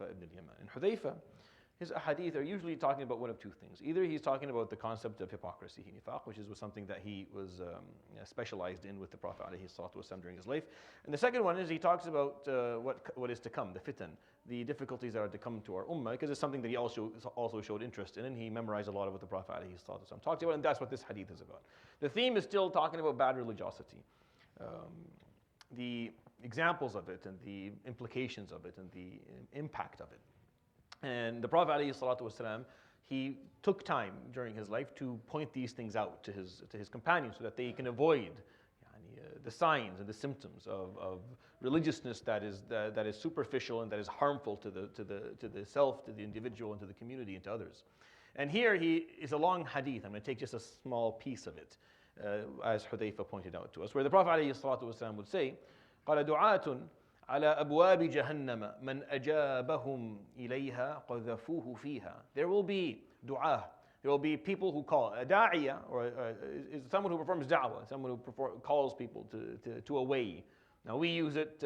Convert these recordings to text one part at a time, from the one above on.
Hudayfa ibn al-Yaman. And Hudayfa, his ahadith are usually talking about one of two things. Either he's talking about the concept of hypocrisy, nifaq, which was something that he was specialized in with the Prophet ﷺ during his life. And the second one is he talks about what is to come, the fitan, the difficulties that are to come to our ummah, because it's something that he also showed interest in, and he memorized a lot of what the Prophet ﷺ talked about, and that's what this hadith is about. The theme is still talking about bad religiosity. The examples of it and the implications of it and the impact of it. And the Prophet ﷺ, he took time during his life to point these things out to his companions so that they can avoid the signs and the symptoms of religiousness that is superficial and that is harmful to the self, to the individual, and to the community, and to others. And here he is a long hadith. I'm going to take just a small piece of it, as Hudayfa pointed out to us, where the Prophet ﷺ would say, قال دعاة على أبواب جهنم من أجابهم إليها قذفوه فيها. There will be du'ah. There will be people who call. A da'iya, or is someone who performs da'wah, someone who calls people to a way. Now we use it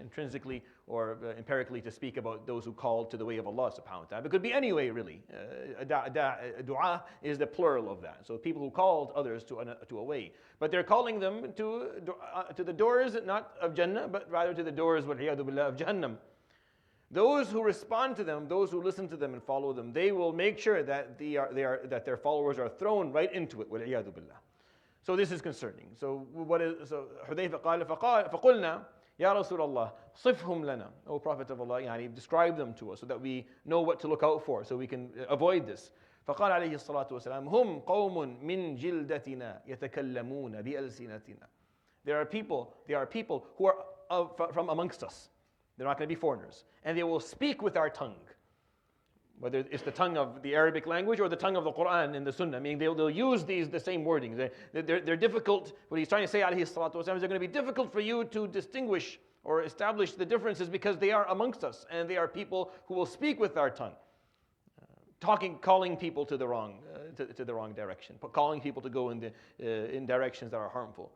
intrinsically or empirically to speak about those who call to the way of Allah subhanahu wa ta'ala. It could be any way really. Du'a is the plural of that. So people who called others to a way. But they're calling them to the doors, not of Jannah, but rather to the doors, wal-'iyadu billah, of Jahannam. Those who respond to them, those who listen to them and follow them, they will make sure that that their followers are thrown right into it, wal-'iyadu billah. So this is concerning. So Hudayfa قال فقلنا يا رسول الله صفهم لنا. O Prophet of Allah, describe them to us so that we know what to look out for, so we can avoid this. فقال عليه الصلاة والسلام هم قوم من جلدتنا يتكلمون بألسنتنا. They are people who are from amongst us. They're not going to be foreigners. And they will speak with our tongue. Whether it's the tongue of the Arabic language or the tongue of the Quran and the Sunnah. I mean, they'll use the same wordings. They're difficult. What he's trying to say, alayhi salatu wasalam, is they're going to be difficult for you to distinguish or establish the differences because they are amongst us. And they are people who will speak with our tongue. Calling people to the wrong direction. Calling people to go in directions that are harmful.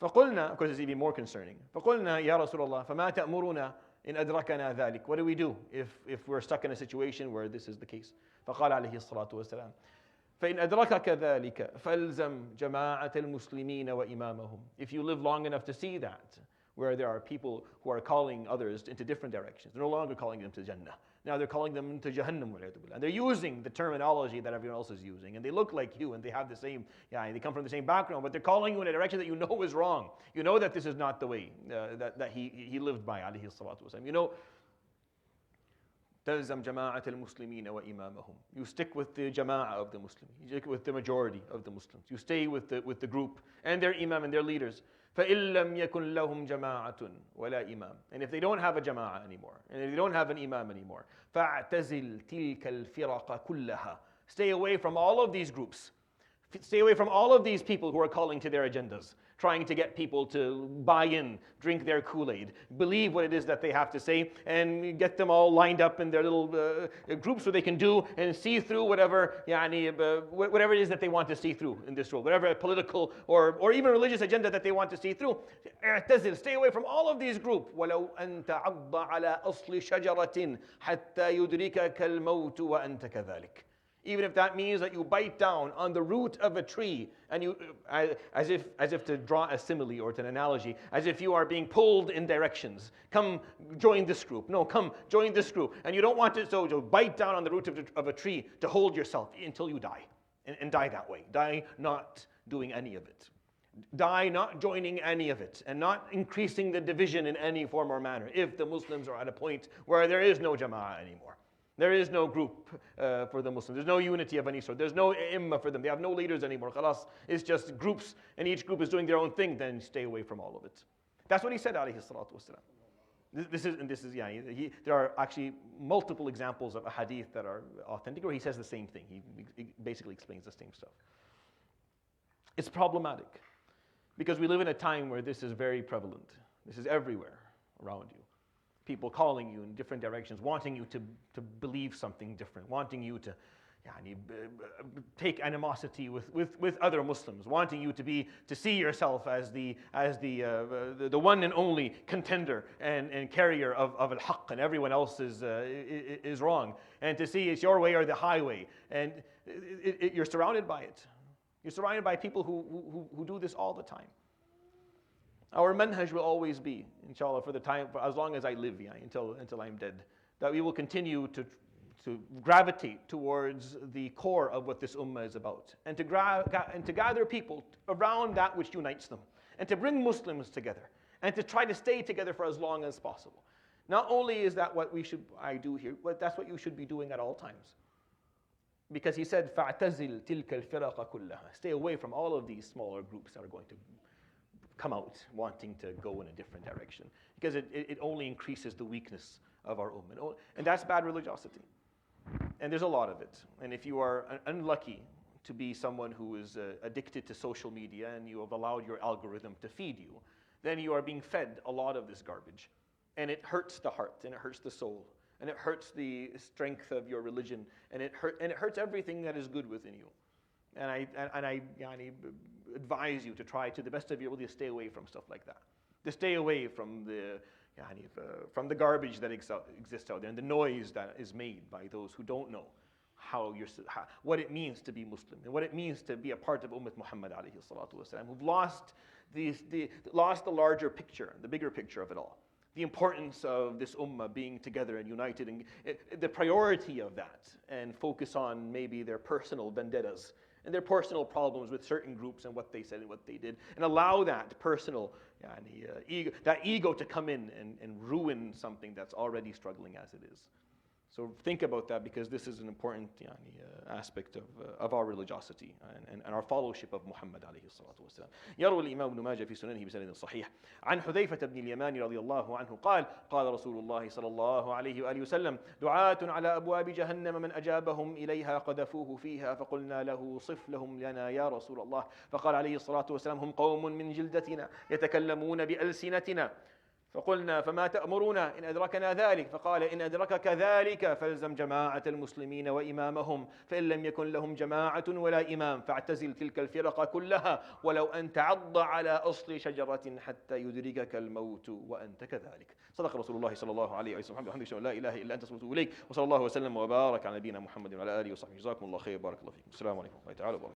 فَقُلْنَا, of course it's even more concerning. فَقُلْنَا يَا رَسُولَ اللَّهِ فَمَا تَأْمُرُنَا إن أدركنا ذلك. What do we do if we're stuck in a situation where this is the case? فقال عليه الصلاة والسلام فإن أدركك ذلك فالزم جماعة المسلمين وإمامهم. If you live long enough to see that, where there are people who are calling others into different directions, they're no longer calling them to Jannah. Now they're calling them to Jahannam. And they're using the terminology that everyone else is using. And they look like you and they have the same, they come from the same background, but they're calling you in a direction that you know is wrong. You know that this is not the way that he lived by, alayhi salatu wasalam. You know, تَلْزَمْ جَمَاعَةَ الْمُسْلِمِينَ وَإِمَامَهُم. You stick with the jama'ah of the Muslims. You stick with the majority of the Muslims. You stay with the group and their imam and their leaders. فَإِن لَمْ يَكُنْ لَهُمْ جَمَاعَةٌ وَلَا إِمَامٌ. And if they don't have a jama'ah anymore, and if they don't have an imam anymore, فَاعْتَزِلْ تِلْكَ الْفِرَقَ كُلَّهَا. Stay away from all of these groups. Stay away from all of these people who are calling to their agendas, trying to get people to buy in, drink their Kool-Aid, believe what it is that they have to say, and get them all lined up in their little groups so they can do and see through whatever it is that they want to see through in this world, whatever political or even religious agenda that they want to see through. Stay away from all of these groups. وَلَوْ أَن تَعَضَّ عَلَى أَصْلِ شَجَرَةٍ حَتَّى يُدْرِكَكَ الْمَوْتُ وَأَنْتَ كَذَلِكَ. Even if that means that you bite down on the root of a tree, and you, as if to draw a simile or an analogy, as if you are being pulled in directions. Come, join this group. No, come, join this group. And you don't want to bite down on the root of a tree to hold yourself until you die, and die that way. Die not doing any of it. Die not joining any of it, and not increasing the division in any form or manner. If the Muslims are at a point where there is no jama'ah anymore. There is no group for the Muslims. There's no unity of any sort. There's no imam for them. They have no leaders anymore. Khalas, it's just groups, and each group is doing their own thing. Then stay away from all of it. That's what he said, alayhi salatu wasalam. There are actually multiple examples of a hadith that are authentic, where he says the same thing. He basically explains the same stuff. It's problematic because we live in a time where this is very prevalent. This is everywhere around you. People calling you in different directions, wanting you to believe something different, wanting you to take animosity with other Muslims, wanting you to see yourself as the one and only contender and carrier of al-haqq, and everyone else is wrong, and to see it's your way or the highway, and you're surrounded by it. You're surrounded by people who do this all the time. Our manhaj will always be, inshallah, for as long as I live, until I'm dead, that we will continue to gravitate towards the core of what this ummah is about, and to gather people around that which unites them, and to bring Muslims together, and to try to stay together for as long as possible. Not only is that what I do here, but that's what you should be doing at all times. Because he said, فَاعْتَزِلْ تِلْكَ الْفِرَقَ كُلَّهَا. Stay away from all of these smaller groups that are going to come out wanting to go in a different direction. Because it only increases the weakness of our ummah. And that's bad religiosity. And there's a lot of it. And if you are unlucky to be someone who is addicted to social media and you have allowed your algorithm to feed you, then you are being fed a lot of this garbage. And it hurts the heart, and it hurts the soul, and it hurts the strength of your religion, and it hurts everything that is good within you. And I advise you to try to the best of your ability to stay away from stuff like that. To stay away from the garbage that exists out there, and the noise that is made by those who don't know what it means to be Muslim, and what it means to be a part of Ummah Muhammad alayhi salatu wasalam, who've lost the larger picture, the bigger picture of it all. The importance of this ummah being together and united, and the priority of that, and focus on maybe their personal vendettas and their personal problems with certain groups and what they said and what they did, and allow that personal ego to come in and ruin something that's already struggling as it is. So think about that, because this is an important aspect of our religiosity and our fellowship of Muhammad alayhi salatu wasalam. يروي الإمام ابن ماجه في سننه بسند صحيح عن حذيفة بن اليمان رضي الله عنه قال قال رسول الله صلى الله عليه وآله وسلم دعاة على أبواب جهنم من أجابهم إليها قذفوه فيها فقلنا له صف لهم لنا يا رسول الله فقال عليه الصلاة والسلام هم قوم من جلدتنا يتكلمون بألسنتنا فقلنا فما تأمرنا إن أدركنا ذلك فقال إن أدركك ذلك فالزم جماعة المسلمين وإمامهم فإن لم يكن لهم جماعة ولا إمام فاعتزل تلك الفرق كلها ولو أن تعض على أصل شجرة حتى يدركك الموت وأنت كذلك. صدق رسول الله صلى الله عليه وسلم الحمد لله لا إله إلا أنت أستغفرك إليك وصلى الله وسلم وبارك على نبينا محمد وعلى آله وصحبه جزاكم الله خير بارك الله فيكم. السلام عليكم ورحمة الله تعالى وبركاته.